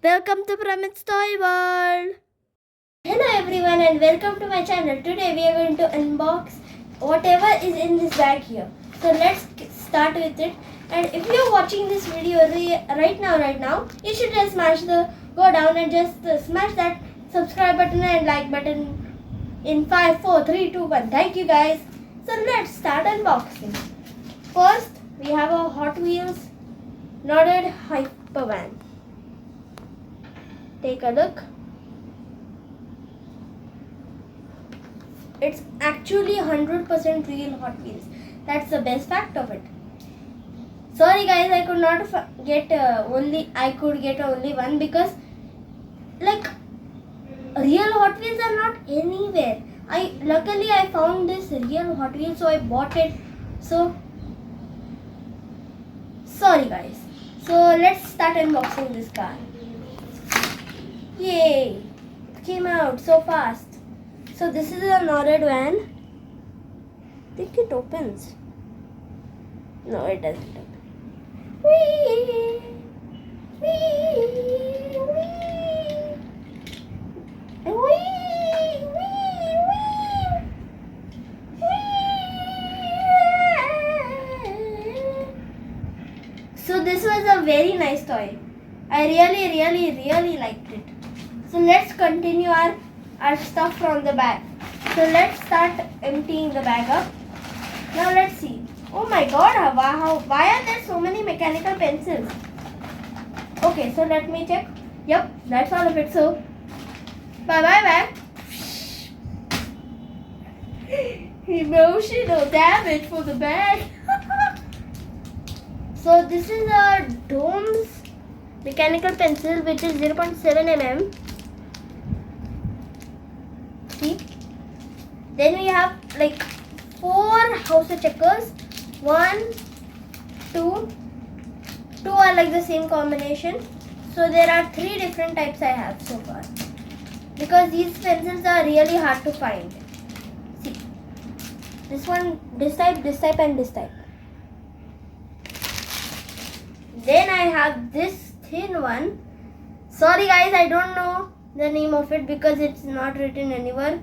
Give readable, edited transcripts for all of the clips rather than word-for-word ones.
Welcome to Pramit's Toy World. Hello everyone and welcome to my channel. Today we are going to unbox whatever is in this bag here. So let's start with it. And if you are watching this video right now, you should just go down and just smash that subscribe button and like button in 5, 4, 3, 2, 1. Thank you guys. So let's start unboxing. First we have a Hot Wheels Nodded Hypervan. Take a look. It's actually 100% real Hot Wheels. That's the best fact of it. Sorry guys, I could not get I could get only one because like real Hot Wheels are not anywhere. Luckily I found this real Hot Wheels, so I bought it. So sorry guys. So let's start unboxing this car. Yay! It came out so fast. So this is a nodded van. I think it opens. No, it doesn't open. Whee! Whee! Whee! Whee! Whee! Whee! So this was a very nice toy. I really liked it. So let's continue our stuff from the bag. So let's start emptying the bag up. Now let's see. Oh my god, why are there so many mechanical pencils? Okay, so let me check. Yep, that's all of it. So bye bag. Emotional damage for the bag. So this is a Dome's mechanical pencil which is 0.7 mm. See? Then we have like 4 house of checkers. 1, 2. 2 are like the same combination. So there are 3 different types I have so far. Because these pencils are really hard to find. See? This one, this type, and this type. Then I have this thin one. Sorry guys, I don't know the name of it because it's not written anywhere.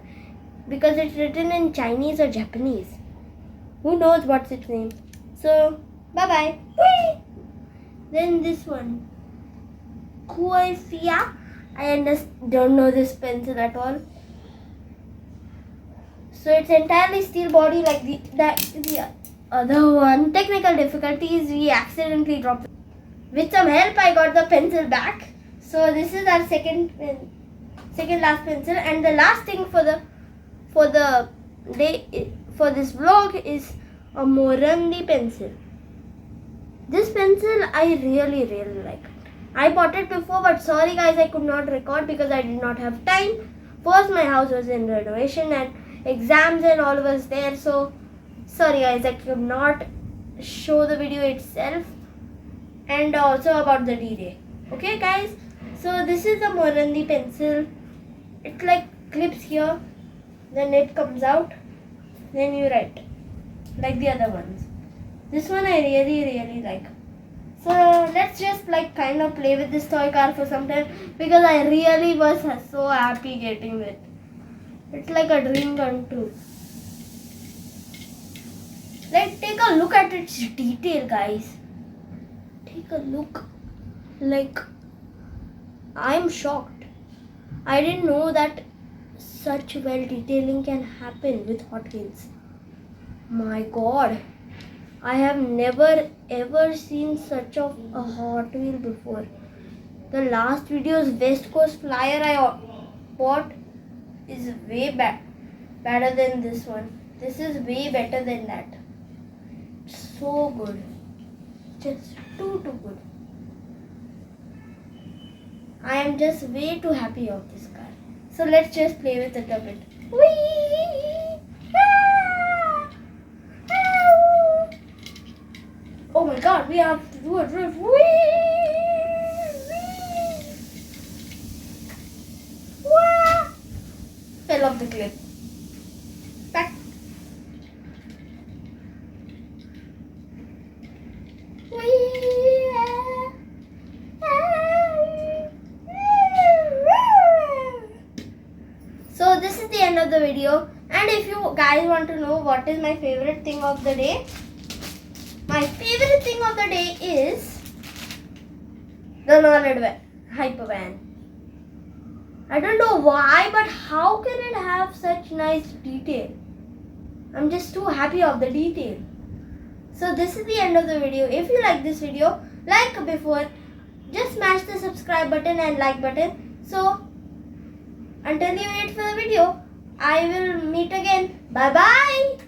Because it's written in Chinese or Japanese. Who knows what's its name? So, bye-bye. Whee! Then this one. Kuifia. I don't know this pencil at all. So it's entirely steel body like the other one. Technical difficulties, we accidentally dropped it. With some help, I got the pencil back. So this is our second last pencil, and the last thing for this vlog is a Morandi pencil. This pencil I really like. I bought it before, but sorry guys, I could not record because I did not have time. First, my house was in renovation and exams and all was there. So sorry guys, I could not show the video itself. And also about the D-Day. Okay guys, so this is a Morandi pencil. It like clips here, then it comes out, then you write like the other ones. This one I really like. So let's just like kind of play with this toy car for some time because I really was so happy getting it. It's like a dream come true. Let's take a look at its detail guys. Take a look. Like, I'm shocked. I didn't know that such well detailing can happen with Hot Wheels. My god. I have never ever seen such a Hot Wheel before. The last video's West Coast Flyer I bought is way better than this one. This is way better than that. So good. Just too good. I am just way too happy of this car. So let's just play with it a bit. Whee! Ah! Ah! Oh my god, we have to do a drift. Whee! Wah! Fell off the cliff. Back. Whee! the video. And if you guys want to know what is my favorite thing of the day, my favorite thing of the day is the Nolad Hypervan. I don't know why, but how can it have such nice detail? I'm just too happy of the detail. So this is the end of the video. If you like this video, like before, just smash the subscribe button and like button. So until you wait for the video, I will meet again. Bye bye.